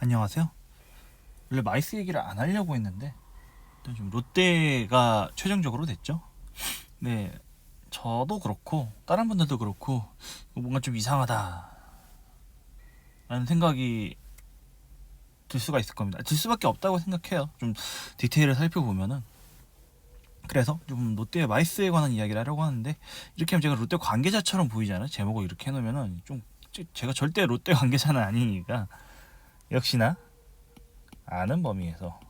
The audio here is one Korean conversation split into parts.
안녕하세요. 원래 마이스 얘기를 안 하려고 했는데 일단 좀 롯데가 최종적으로 됐죠. 네, 저도 그렇고 다른 분들도 그렇고 뭔가 좀 이상하다라는 생각이 들 수가 있을 겁니다. 들 수밖에 없다고 생각해요. 좀 디테일을 살펴보면은. 그래서 좀 롯데의 마이스에 관한 이야기를 하려고 하는데, 이렇게 하면 제가 롯데 관계자처럼 보이잖아요. 제목을 이렇게 해놓으면은 좀 제가 절대 롯데 관계자는 아니니까 역시나 아는 범위에서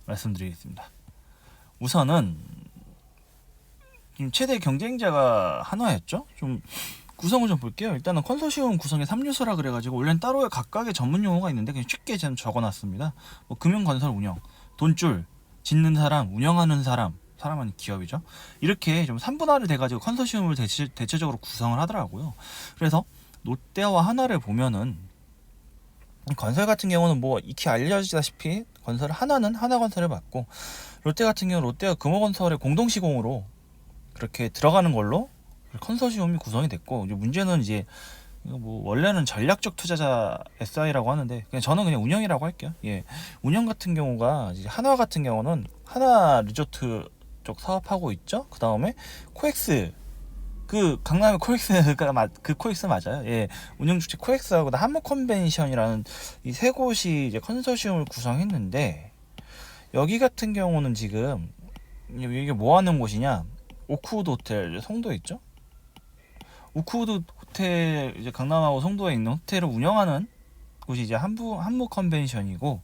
말씀드리겠습니다. 우선은 지금 최대 경쟁자가 한화였죠. 좀 구성을 좀 볼게요. 일단은 컨소시엄 구성의 3요소라 그래가지고 원래는 따로 각각의 전문 용어가 있는데 그냥 쉽게 좀 적어놨습니다. 뭐 금융건설 운영, 돈줄, 짓는 사람, 운영하는 사람, 사람은 기업이죠. 이렇게 좀 3분할이 돼가지고 컨소시엄을 대체적으로 구성을 하더라고요. 그래서 롯데와 하나를 보면은 건설 같은 경우는 뭐 익히 알려지다시피 건설을 하나는 하나건설을 맡고, 롯데 같은 경우는 롯데와 금호건설의 공동시공으로 그렇게 들어가는 걸로 컨소시엄이 구성이 됐고, 이제 문제는 이제 뭐 원래는 전략적 투자자 SI라고 하는데 그냥 저는 그냥 운영이라고 할게요. 예, 운영 같은 경우가 이제 한화 같은 경우는 하나 리조트 쪽 사업하고 있죠. 그 다음에 코엑스, 그 강남의 코엑스가 그 코엑스 맞아요. 예, 운영 주체 코엑스하고 한국 컨벤션이라는 이 세 곳이 이제 컨소시엄을 구성했는데, 여기 같은 경우는 지금 이게 뭐 하는 곳이냐? 오크우드 호텔 송도에 있죠. 오크우드 호텔 이제 강남하고 송도에 있는 호텔을 운영하는 곳이 이제 한무 컨벤션이고,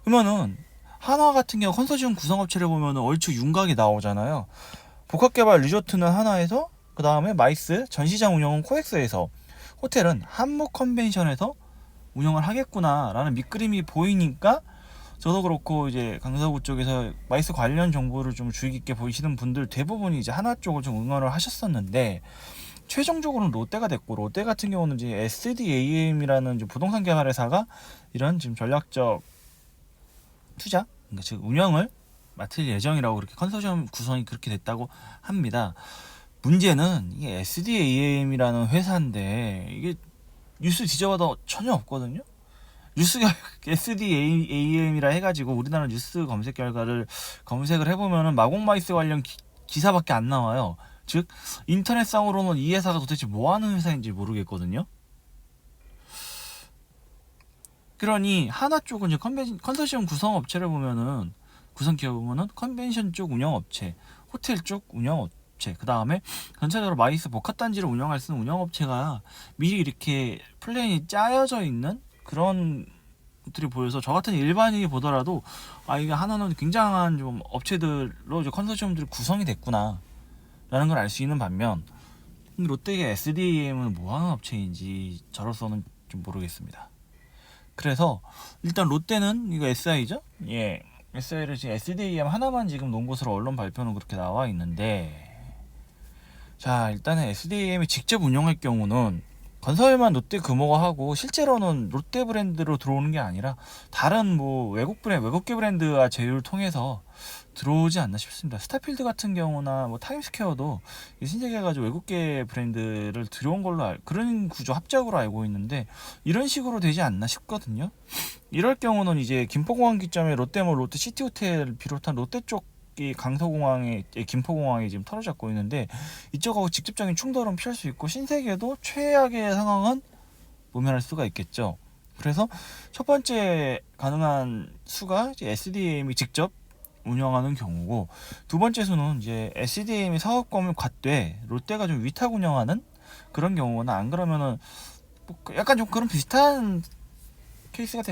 그러면은 한화 같은 경우 컨소시엄 구성업체를 보면은 얼추 윤곽이 나오잖아요. 복합개발 리조트는 하나에서, 그 다음에 마이스 전시장 운영은 코엑스에서, 호텔은 한무 컨벤션에서 운영을 하겠구나라는 밑그림이 보이니까, 저도 그렇고 이제 강서구 쪽에서 마이스 관련 정보를 좀 주의 깊게 보이시는 분들 대부분이 이제 하나 쪽을 좀 응원을 하셨었는데, 최종적으로는 롯데가 됐고, 롯데 같은 경우는 이제 SDAM이라는 부동산 개발 회사가 이런 지금 전략적 투자, 그러니까 즉 운영을 맡을 예정이라고 그렇게 컨소시엄 구성이 그렇게 됐다고 합니다. 문제는 이게 SDAM이라는 회사인데 이게 뉴스 뒤져봐도 전혀 없거든요. 뉴스가 SDAM이라 해가지고 우리나라 뉴스 검색 결과를 검색을 해보면은 마곡마이스 관련 기사밖에 안 나와요. 즉 인터넷상으로는 이 회사가 도대체 뭐하는 회사인지 모르겠거든요. 그러니 하나 쪽은 이제 컨소시엄 구성 업체를 보면은, 구성 기업을 보면은 컨벤션 쪽 운영 업체, 호텔 쪽 운영 업체, 그 다음에 전체적으로 마이스 복합 단지를 운영할 수 있는 운영 업체가 미리 이렇게 플랜이 짜여져 있는 그런 것들이 보여서, 저 같은 일반인이 보더라도 아, 이게 하나는 굉장한 좀 업체들로 이제 컨소시엄들이 구성이 됐구나 라는 걸 알 수 있는 반면, 롯데의 SDAM은 뭐 하는 업체인지 저로서는 좀 모르겠습니다. 그래서 일단 롯데는 이거 SI죠? 예. SI를 지금 SDAM 하나만 지금 놓은 것으로 언론 발표는 그렇게 나와 있는데, 자, 일단은 SDAM이 직접 운영할 경우는 건설만 롯데 금호가 하고, 실제로는 롯데 브랜드로 들어오는 게 아니라 다른 뭐 외국계 브랜드와 제휴를 통해서 들어오지 않나 싶습니다. 스타필드 같은 경우나 뭐 타임스퀘어도 신세계가지고 외국계 브랜드를 들여온 걸로 그런 구조 합작으로 알고 있는데, 이런 식으로 되지 않나 싶거든요. 이럴 경우는 이제 김포공항 기점에 롯데몰, 롯데시티호텔 비롯한 롯데 쪽이 강서공항에, 김포공항에 지금 털어 잡고 있는데, 이쪽하고 직접적인 충돌은 피할 수 있고 신세계도 최악의 상황은 모면할 수가 있겠죠. 그래서 첫 번째 가능한 수가 이제 SDAM이 직접 운영하는 경우고, 두 번째 수는 이제 SDAM이 사업권을 갖되 롯데가 좀 위탁 운영하는 그런 경우나, 안 그러면은 뭐 약간 좀 그런 비슷한 케이스가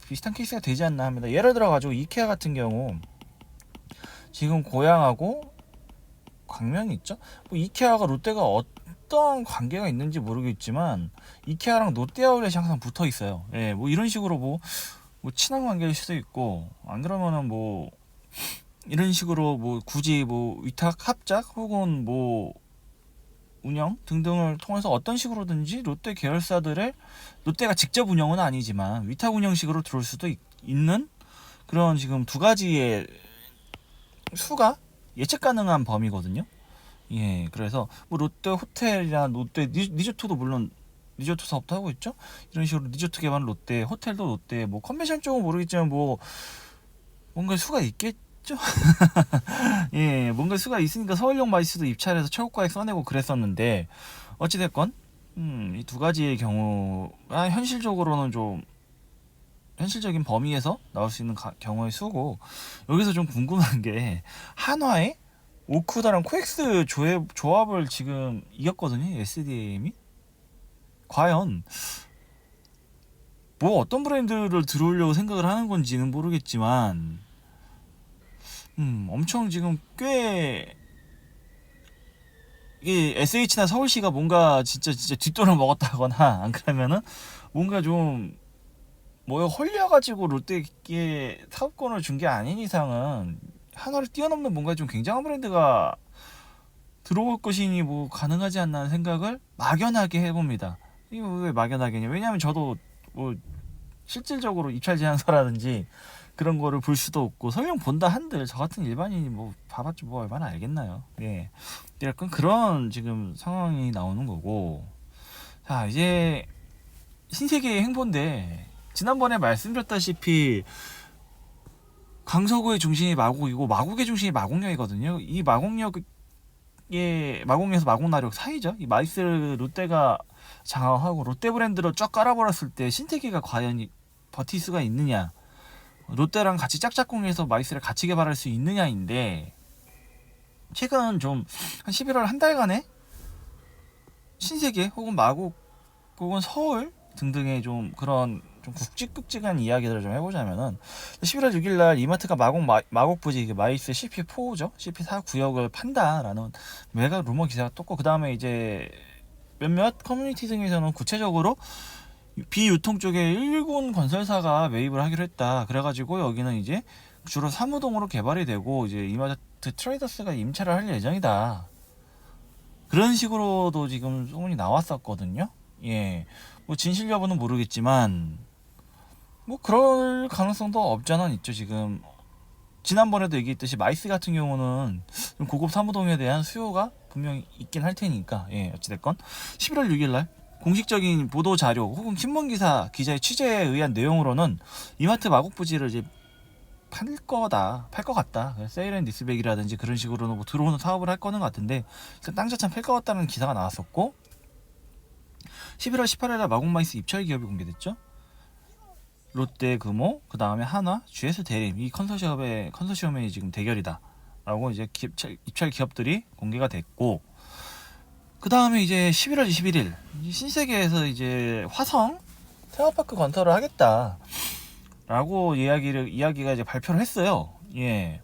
비슷한 케이스가 되지 않나 합니다. 예를 들어 가지고 이케아 같은 경우 지금 고양하고 광명이 있죠. 뭐 이케아가 롯데가 어떤 관계가 있는지 모르겠지만 이케아랑 롯데아울렛이 항상 붙어 있어요. 예, 뭐 이런 식으로 뭐 친한 관계일 수도 있고, 안 그러면은 뭐 이런 식으로 뭐 굳이 뭐 위탁 합작 혹은 뭐 운영 등등을 통해서 어떤 식으로든지 롯데 계열사들을, 롯데가 직접 운영은 아니지만 위탁 운영식으로 들어올 수도 있는 그런 지금 두 가지의 수가 예측 가능한 범위거든요. 예, 그래서 뭐 롯데 호텔이나 롯데 리조트도 물론 리조트 사업도 하고 있죠. 이런 식으로 리조트 개발 롯데, 호텔도 롯데, 뭐 컨벤션 쪽은 모르겠지만 뭐 뭔가 수가 있겠죠. 예, 뭔가 수가 있으니까 서울역 마이스도 입찰해서 최고가에 써내고 그랬었는데 어찌됐건 이 두 가지의 경우가 현실적으로는 좀 현실적인 범위에서 나올 수 있는 경우의 수고. 여기서 좀 궁금한 게 한화의 오쿠다랑 코엑스 조합을 지금 이겼거든요. SDAM이. 과연 뭐 어떤 브랜드를 들어오려고 생각을 하는 건지는 모르겠지만 엄청 지금 꽤 이게 SH나 서울시가 뭔가 진짜 뒷돈을 먹었다거나 안 그러면은 뭔가 좀 뭐 홀려가지고 롯데에 사업권을 준 게 아닌 이상은 하나를 뛰어넘는 뭔가 좀 굉장한 브랜드가 들어올 것이니 뭐 가능하지 않나 하는 생각을 막연하게 해봅니다. 이거 왜 막연하게냐? 왜냐하면 저도 뭐 실질적으로 입찰 제안서라든지 그런 거를 볼 수도 없고 설령 본다 한들 저 같은 일반인이 뭐 봐봤자 뭐 얼마나 알겠나요? 예, 약간 그런 지금 상황이 나오는 거고. 자, 이제 신세계의 행보인데 지난번에 말씀드렸다시피 강서구의 중심이 마곡이고 마곡의 중심이 마곡역이거든요. 이 마곡역의 마곡역에서 마곡나루역 사이죠. 이 마이스 롯데가 장악하고 롯데 브랜드로 쫙 깔아버렸을 때 신세계가 과연 버틸 수가 있느냐, 롯데랑 같이 짝짝꿍해서 마이스를 같이 개발할 수 있느냐인데 최근 좀 한 11월 한 달간에 신세계 혹은 마곡 혹은 서울 등등의 좀 그런 좀 굵직굵직한 이야기들을 좀 해보자면은 11월 6일날 이마트가 마곡 부지 마이스 CP4죠. CP4 구역을 판다라는 메가 루머 기사가 떴고 그 다음에 이제 몇몇 커뮤니티 등에서는 구체적으로 비유통 쪽에 일군 건설사가 매입을 하기로 했다. 그래가지고 여기는 이제 주로 사무동으로 개발이 되고 이제 이마트 트레이더스가 임차를 할 예정이다. 그런 식으로도 지금 소문이 나왔었거든요. 예, 뭐 진실 여부는 모르겠지만 뭐 그럴 가능성도 없잖아 있죠. 지금 지난번에도 얘기했듯이 마이스 같은 경우는 좀 고급 사무동에 대한 수요가 분명히 있긴 할 테니까. 예, 어찌됐건 11월 6일날 공식적인 보도 자료 혹은 신문 기자의 취재에 의한 내용으로는 이마트 마곡 부지를 이제 팔 것 같다. 세일앤리스백이라든지 그런 식으로는 뭐 들어오는 사업을 할 거는 같은데 일단 땅 자체는 팔 것 같다는 기사가 나왔었고 11월 18일날 마곡마이스 입찰 기업이 공개됐죠. 롯데, 금호, 그 다음에 한화, GS 대림 이 컨소시엄의 지금 대결이다 라고 이제 입찰 기업들이 공개가 됐고 그 다음에 이제 11월 21일 신세계에서 이제 화성 테마파크 건설을 하겠다 라고 이야기가 이제 발표를 했어요. 예.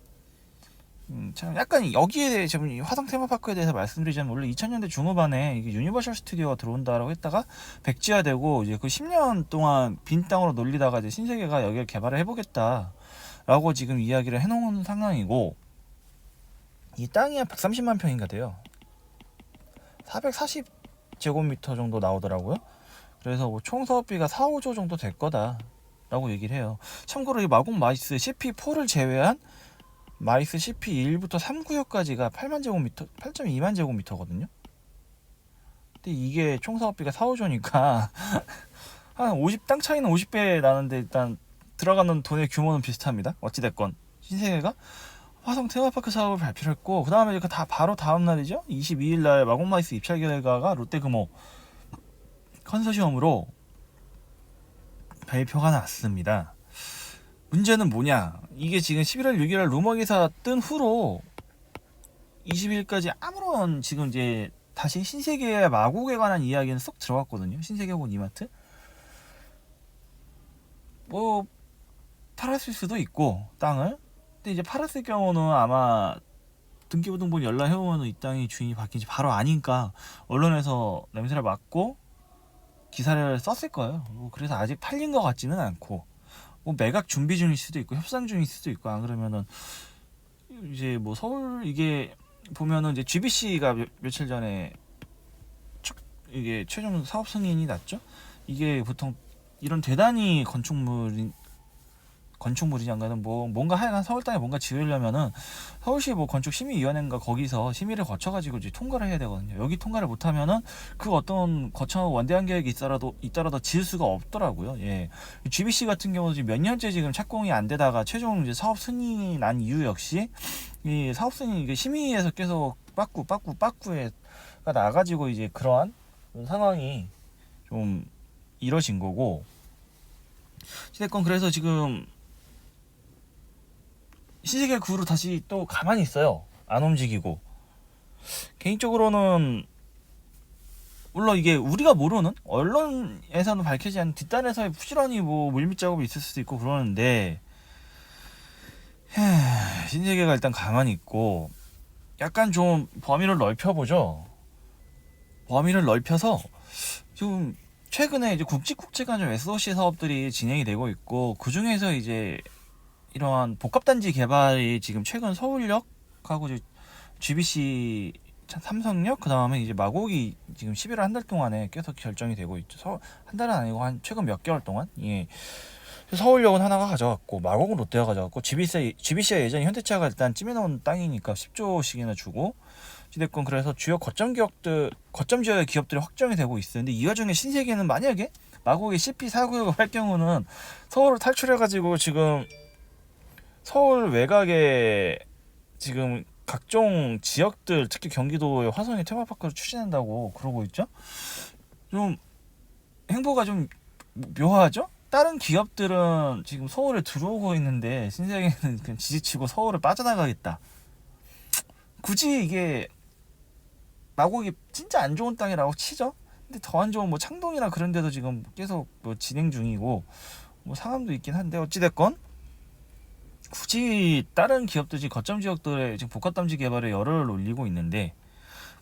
참 약간 여기에 대해 지금 화성 테마파크에 대해서 말씀드리자면 원래 2000년대 중후반에 이게 유니버셜 스튜디오가 들어온다라고 했다가 백지화되고 이제 그 10년 동안 빈 땅으로 놀리다가 이제 신세계가 여기를 개발을 해보겠다라고 지금 이야기를 해놓은 상황이고 이 땅이 한 130만 평인가 돼요. 440제곱미터 정도 나오더라고요. 그래서 뭐 총 사업비가 4, 5조 정도 될 거다라고 얘기를 해요. 참고로 이 마곡 마이스 CP4를 제외한 마이스 CP1부터 3구역까지가 8만 제곱미터, 8.2만 제곱미터거든요. 근데 이게 총 사업비가 4, 5조니까 한 50땅 차이는 50배 나는데 일단 들어가는 돈의 규모는 비슷합니다. 어찌됐건 신세계가 화성 테마파크 사업을 발표를 했고 그 다음에 다 바로 다음 날이죠. 22일날 마곡마이스 입찰 결과가 롯데금호 컨소시엄으로 발표가 났습니다. 문제는 뭐냐? 이게 지금 11월 6일 루머 기사 뜬 후로 20일까지 아무런 지금 이제 다시 신세계의 마곡에 관한 이야기는 쏙 들어갔거든요. 신세계 혹은 이마트. 뭐 팔았을 수도 있고 땅을. 근데 이제 팔았을 경우는 아마 등기부등본 연락해보면 이 땅이 주인이 바뀐지 바로 아니까 언론에서 냄새를 맡고 기사를 썼을 거예요. 뭐 그래서 아직 팔린 것 같지는 않고 뭐 매각 준비 중일 수도 있고 협상 중일 수도 있고 안 그러면은 이제 뭐 서울 이게 보면은 이제 GBC가 며칠 전에 이게 최종 사업 승인이 났죠. 이게 보통 이런 대단위 건축물이지 않거든 뭐 뭔가 하여간 서울 땅에 뭔가 지으려면은 서울시 뭐 건축심의위원회인가 거기서 심의를 거쳐가지고 이제 통과를 해야 되거든요. 여기 통과를 못하면은 그 어떤 거창하고 원대한 계획이 있더라도 지을 수가 없더라고요. 예. GBC 같은 경우도 지금 몇 년째 지금 착공이 안 되다가 최종 이제 사업 승인이 난 이유 역시 이 사업 승인 이게 심의에서 계속 빠꾸가 나가지고 이제 그러한 상황이 좀 이뤄진 거고. 어쨌건 그래서 지금 신세계 구로 다시 또 가만히 있어요. 안 움직이고. 개인적으로는 물론 이게 우리가 모르는 언론에서는 밝히지 않은 뒷단에서 부지런히 뭐 물밑 작업이 있을 수도 있고 그러는데 신세계가 일단 가만히 있고 약간 좀 범위를 넓혀보죠. 범위를 넓혀서 좀 최근에 이제 굵직굵직한 좀 SOC 사업들이 진행이 되고 있고 그 중에서 이제 이러한 복합단지 개발이 지금 최근 서울역하고 GBC 삼성역 그 다음에 이제 마곡이 지금 11월 한 달 동안에 계속 결정이 되고 있죠. 한 달은 아니고 한 최근 몇 개월 동안. 예. 서울역은 하나가 가져갔고 마곡은 롯데가 가져갔고 GBC가 예전에 현대차가 일단 찜해놓은 땅이니까 10조씩이나 주고 어찌됐건 그래서 주요 거점 지역의 기업들이 확정이 되고 있어요. 근데 이 와중에 신세계는 만약에 마곡이 CP4구역을 할 경우는 서울을 탈출해가지고 지금 서울 외곽에 지금 각종 지역들 특히 경기도의 화성의 테마파크를 추진한다고 그러고 있죠. 좀 행보가 좀 묘하죠. 다른 기업들은 지금 서울에 들어오고 있는데 신세계는 그냥 지지치고 서울을 빠져나가겠다. 굳이 이게 마곡이 진짜 안 좋은 땅이라고 치죠. 근데 더 안 좋은 뭐 창동이나 그런 데도 지금 계속 뭐 진행 중이고 뭐 상암도 있긴 한데 어찌됐건 굳이 다른 기업들이 거점 지역들의 지금 복합단지 개발에 열을 올리고 있는데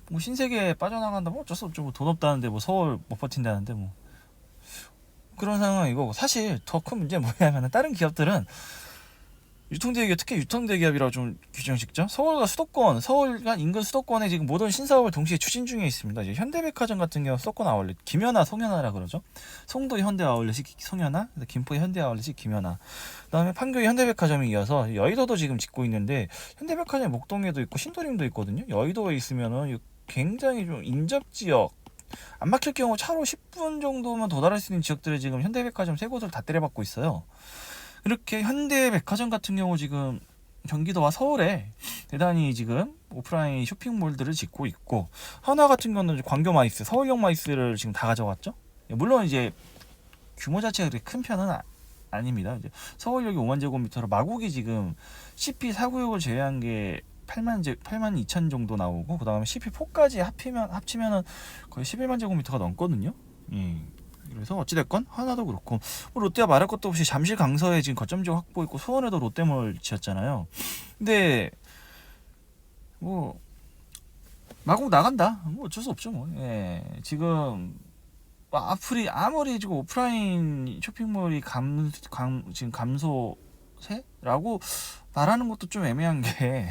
뭐 신세계에 빠져나간다 뭐 어쩔 수 없죠. 뭐 돈 없다는데 뭐 서울 못 버틴다는데 뭐 그런 상황이고 사실 더 큰 문제는 뭐냐면 다른 기업들은 유통대기업 특히 유통대기업이라고 좀 규정짓죠. 서울과 인근 수도권에 지금 모든 신사업을 동시에 추진 중에 있습니다. 이제 현대백화점 같은 경우 수도권 아울렛 김연아 송연아라 그러죠. 송도 현대 아울렛이 송연아, 김포의 현대 아울렛이 김연아. 그다음에 판교의 현대백화점이 이어서 여의도도 지금 짓고 있는데 현대백화점 목동에도 있고 신도림도 있거든요. 여의도에 있으면은 굉장히 좀 인접 지역. 안 막힐 경우 차로 10분 정도면 도달할 수 있는 지역들에 지금 현대백화점 3곳을 다 때려박고 있어요. 이렇게 현대백화점 같은 경우 지금 경기도와 서울에 대단히 지금 오프라인 쇼핑몰들을 짓고 있고 하나 같은 경우는 광교 마이스, 서울역 마이스를 지금 다 가져갔죠. 물론 이제 규모 자체가 그렇게 큰 편은 아닙니다. 이제 서울역이 5만 제곱미터로 마곡이 지금 CP4구역을 제외한 게 8만 2천 정도 나오고 그 다음에 CP4까지 합치면은 거의 11만 제곱미터가 넘거든요. 예. 그래서 어찌됐건 하나도 그렇고 뭐 롯데가 말할 것도 없이 잠실 강서에 지금 거점 지역 확보했고 수원에도 롯데몰 지었잖아요. 근데 뭐 마곡 나간다 뭐 어쩔 수 없죠 뭐. 예. 지금 아무리 지금 오프라인 쇼핑몰이 지금 감소세라고 말하는 것도 좀 애매한 게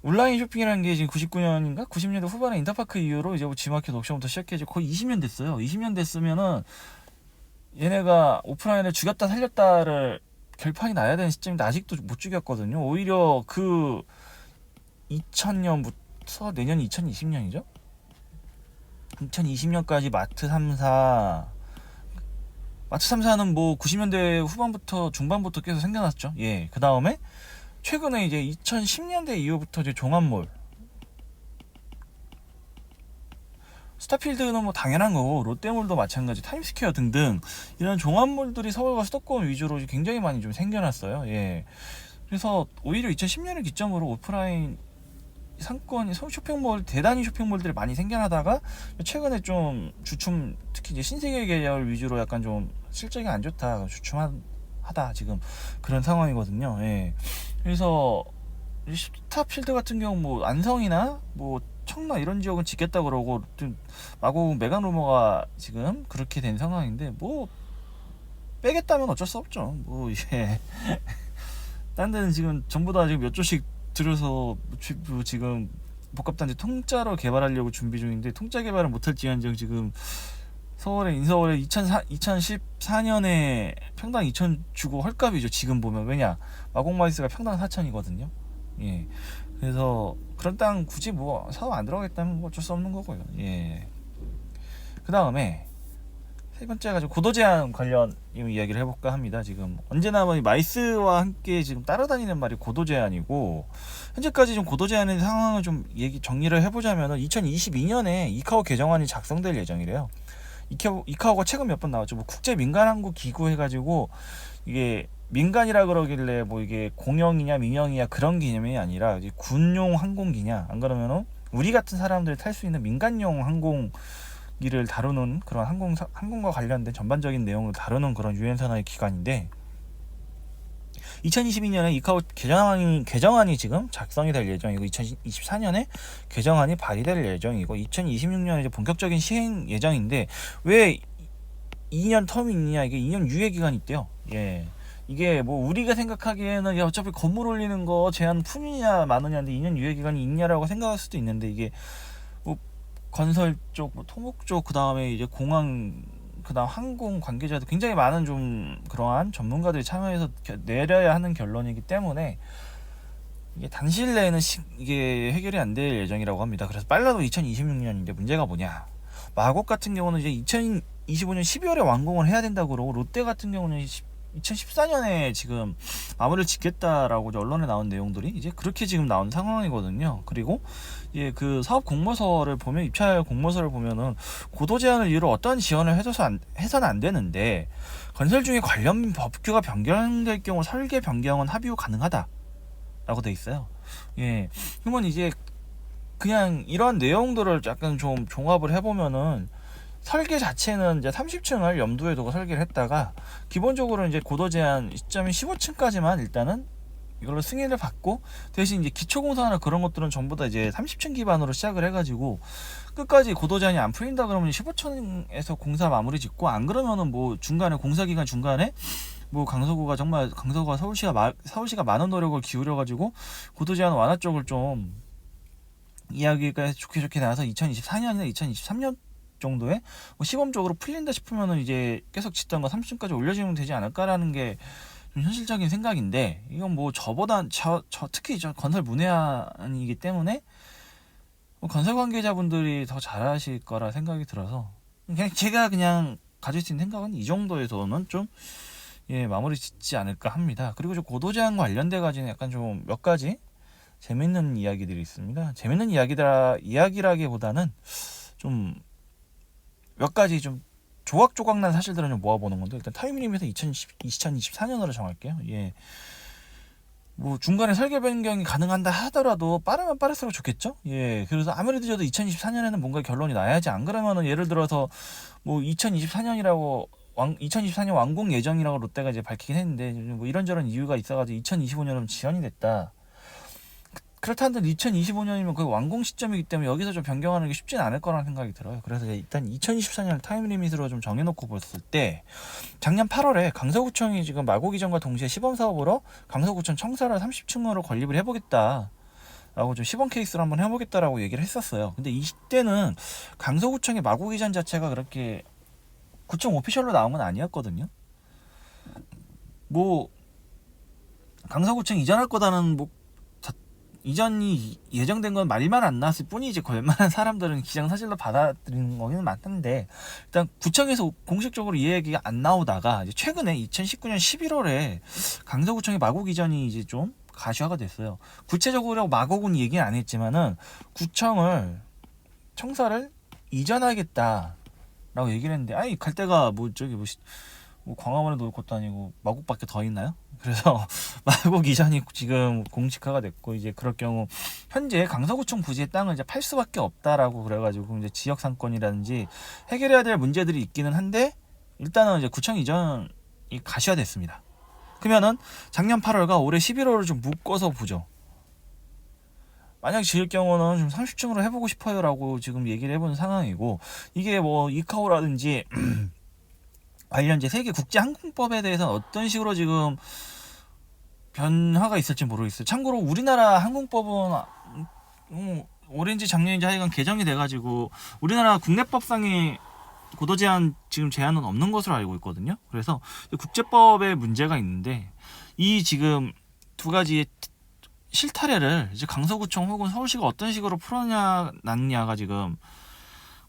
온라인 쇼핑이라는 게 지금 99년인가 90년대 후반에 인터파크 이후로 이제 G마켓 옵션부터 시작해서 거의 20년 됐어요. 20년 됐으면은 얘네가 오프라인을 죽였다 살렸다를 결판이 나야 되는 시점인데 아직도 못 죽였거든요. 오히려 그 2000년부터 내년이 2020년이죠. 2020년까지 마트 3사는 뭐 90년대 후반부터 중반부터 계속 생겨났죠. 예. 그 다음에 최근에 이제 2010년대 이후부터 이제 종합몰 스타필드는 뭐 당연한 거고 롯데몰도 마찬가지 타임스퀘어 등등 이런 종합몰들이 서울과 수도권 위주로 굉장히 많이 좀 생겨났어요. 예. 그래서 오히려 2010년을 기점으로 오프라인 상권 쇼핑몰 대단히 쇼핑몰들이 많이 생겨나다가 최근에 좀 주춤 특히 이제 신세계 계열 위주로 약간 좀 실적이 안 좋다 주춤하다 지금 그런 상황이거든요. 예. 그래서 스타필드 같은 경우 뭐 안성이나 뭐 청라 이런 지역은 짓겠다 그러고 좀 마곡 메간 루머가 지금 그렇게 된 상황인데 뭐 빼겠다면 어쩔 수 없죠. 뭐 이게 딴 데는 지금 전부 다 지금 몇 조씩 들여서 지금 복합단지 통짜로 개발하려고 준비 중인데 통짜 개발을 못할지언정 지금 서울에 인서울에 2014년에 평당 2천 주고 헐값이죠. 지금 보면. 왜냐, 마곡마이스가 평당 4천이거든요. 예. 그래서 그런 땅 굳이 뭐 사업 안 들어가겠다면 뭐 어쩔 수 없는 거고요. 예. 그 다음에 세 번째가 좀 고도 제한 관련 이야기를 해볼까 합니다. 지금 언제나 뭐 마이스와 함께 지금 따라다니는 말이 고도 제한이고, 현재까지 좀 고도 제한의 상황을 좀 정리를 해보자면은 2022년에 이카오 개정안이 작성될 예정이래요. 이카오가 최근 몇 번 나왔죠. 뭐 국제 민간항공 기구 해가지고, 이게 민간이라 그러길래 뭐 이게 공영이냐 민영이냐 그런 개념이 아니라 군용 항공기냐, 안 그러면은 우리 같은 사람들이 탈 수 있는 민간용 항공기를 다루는 그런 항공과 관련된 전반적인 내용을 다루는 그런 유엔 산하의 기관인데, 2022년에 이카오 개정안이 지금 작성이 될 예정이고, 2024년에 개정안이 발의될 예정이고, 2026년에 이제 본격적인 시행 예정인데, 왜 2년 텀이 있냐, 이게 2년 유예 기간이 있대요. 예. 이게 뭐 우리가 생각하기에는 야 어차피 건물 올리는 거 제한 품이냐 마느냐인데 2년 유예 기간이 있냐라고 생각할 수도 있는데, 이게 뭐 건설 쪽, 뭐 토목 쪽, 그 다음에 이제 공항, 그다음 항공 관계자도 굉장히 많은 좀 그러한 전문가들이 참여해서 내려야 하는 결론이기 때문에 이게 단시일 내에는 이게 해결이 안 될 예정이라고 합니다. 그래서 빨라도 2026년인데 문제가 뭐냐? 마곡 같은 경우는 이제 2025년 12월에 완공을 해야 된다고 그러고, 롯데 같은 경우는 2014년에 지금 마무리를 짓겠다라고 언론에 나온 내용들이 이제 그렇게 지금 나온 상황이거든요. 그리고 예, 그 사업 공모서를 보면, 입찰 공모서를 보면은 고도 제한을 이유로 어떤 지원을 해서는 안 되는데, 건설 중에 관련 법규가 변경될 경우 설계 변경은 합의 후 가능하다라고 돼 있어요. 예, 그러면 이제 그냥 이런 내용들을 약간 좀 종합을 해보면은, 설계 자체는 이제 30층을 염두에 두고 설계를 했다가, 기본적으로 이제 고도 제한 시점이 15층까지만 일단은 이걸로 승인을 받고, 대신 이제 기초공사나 그런 것들은 전부 다 이제 30층 기반으로 시작을 해가지고, 끝까지 고도 제한이 안 풀린다 그러면 15층에서 공사 마무리 짓고, 안 그러면은 뭐 중간에 공사기간 중간에 뭐 강서구가 서울시가 많은 노력을 기울여가지고 고도 제한 완화 쪽을 좀 이야기가 좋게 나와서 2024년이나 2023년 정도에 뭐 시범적으로 풀린다 싶으면은 이제 계속 짓던 거 30층까지 올려주면 되지 않을까라는 게 좀 현실적인 생각인데, 이건 뭐 특히 저 건설 문외한이기 때문에 뭐 건설 관계자분들이 더 잘하실 거라 생각이 들어서, 그냥 제가 가질 수 있는 생각은 이 정도에서는 좀 마무리 짓지 않을까 합니다. 그리고 좀 고도 제한 관련돼 가지고 약간 좀 몇 가지 재밌는 이야기들이 있습니다. 재밌는 이야기라기보다는 좀 몇 가지 좀 조각난 사실들을 좀 모아보는 건데, 일단 타임리밋은 2024년으로 정할게요. 예. 뭐 중간에 설계 변경이 가능한다 하더라도 빠르면 빠를수록 좋겠죠. 예. 그래서 아무리 늦어도 2024년에는 뭔가 결론이 나야지. 안 그러면은 예를 들어서 뭐 2024년 완공 예정이라고 롯데가 이제 밝히긴 했는데, 뭐 이런저런 이유가 있어가지고 2025년으로 지연이 됐다. 그렇다 한들 2025년이면 그 완공 시점이기 때문에 여기서 좀 변경하는 게 쉽진 않을 거라는 생각이 들어요. 그래서 일단 2024년 타임리밋으로 좀 정해놓고 봤을 때, 작년 8월에 강서구청이 지금 마곡 이전과 동시에 시범사업으로 강서구청 청사를 30층으로 건립을 해보겠다 라고 좀 시범 케이스로 한번 해보겠다라고 얘기를 했었어요. 근데 이때는 강서구청의 마곡 이전 자체가 그렇게 구청 오피셜로 나온 건 아니었거든요. 뭐 강서구청 이전할 거다는 뭐 이전이 예정된 건 말만 안 나왔을 뿐이지, 웬만한 사람들은 기정사실로 받아들이는 거기는 맞는데, 일단 구청에서 공식적으로 이 얘기가 안 나오다가 이제 최근에 2019년 11월에 강서구청의 마곡 이전이 이제 좀 가시화가 됐어요. 구체적으로 마곡은 얘기는 안 했지만은 청사를 이전하겠다라고 얘기를 했는데, 아니 갈 데가 뭐 광화문에 놓을 것도 아니고 마곡밖에 더 있나요? 그래서 마곡 이전이 지금 공식화가 됐고, 이제 그럴 경우 현재 강서구청 부지의 땅을 이제 팔 수밖에 없다라고 그래가지고 이제 지역 상권이라든지 해결해야 될 문제들이 있기는 한데, 일단은 이제 구청 이전이 가시화됐습니다. 그러면은 작년 8월과 올해 11월을 좀 묶어서 보죠. 만약 지을 경우는 좀 30층으로 해보고 싶어요라고 지금 얘기를 해본 상황이고, 이게 뭐 이카오라든지 관련 이제 세계 국제 항공법에 대해서는 어떤 식으로 지금 변화가 있을지 모르겠어요. 참고로 우리나라 항공법은 올해인지 작년인지 하여간 개정이 돼가지고 우리나라 국내법상의 고도 제한 지금 제한은 없는 것으로 알고 있거든요. 그래서 국제법에 문제가 있는데 이 지금 두 가지의 실타래를 이제 강서구청 혹은 서울시가 어떤 식으로 풀어냐 놨냐가 지금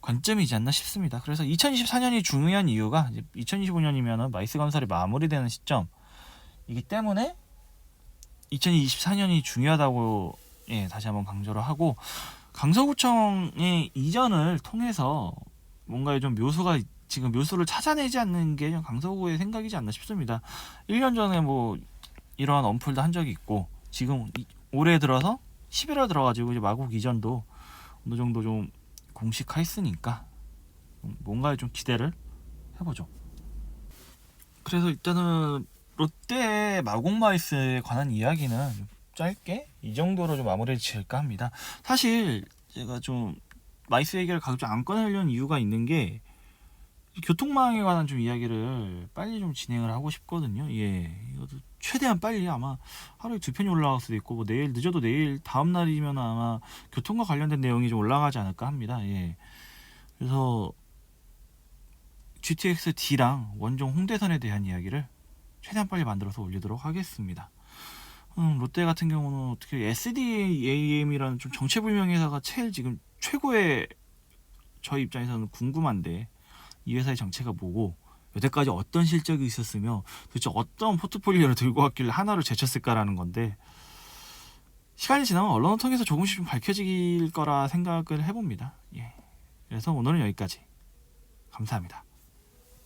관점이지 않나 싶습니다. 그래서 2024년이 중요한 이유가 2025년이면 마이스 건설이 마무리되는 시점이기 때문에 2024년이 중요하다고 다시 한번 강조를 하고 강서구청의 이전을 통해서 뭔가 좀 묘수가 지금 묘수를 찾아내지 않는 게 강서구의 생각이지 않나 싶습니다. 1년 전에 뭐 이러한 언플도 한 적이 있고 지금 올해 들어서 11월 들어가지고 이제 마곡 이전도 어느 정도 좀 공식화했으니까 뭔가 좀 기대를 해보죠. 그래서 일단은 롯데 마곡마이스에 관한 이야기는 좀 짧게 이 정도로 좀 마무리 지을까 합니다. 사실 제가 좀 마이스 얘기를 가급적 안 꺼내려는 이유가 있는 게 교통망에 관한 좀 이야기를 빨리 좀 진행을 하고 싶거든요. 이것도 최대한 빨리 아마 하루에 2편이 올라갈 수도 있고 뭐 내일 늦어도 내일 다음 날이면 아마 교통과 관련된 내용이 좀 올라가지 않을까 합니다. 그래서 GTX D랑 원종 홍대선에 대한 이야기를 최대한 빨리 만들어서 올리도록 하겠습니다. 롯데 같은 경우는 어떻게 SDAM이라는 좀 정체불명 회사가 제일 지금 최고의 저희 입장에서는 궁금한데 이 회사의 정체가 뭐고 여태까지 어떤 실적이 있었으며 도대체 어떤 포트폴리오를 들고 왔길래 하나를 제쳤을까라는 건데 시간이 지나면 언론을 통해서 조금씩 좀 밝혀질 거라 생각을 해봅니다. 그래서 오늘은 여기까지. 감사합니다.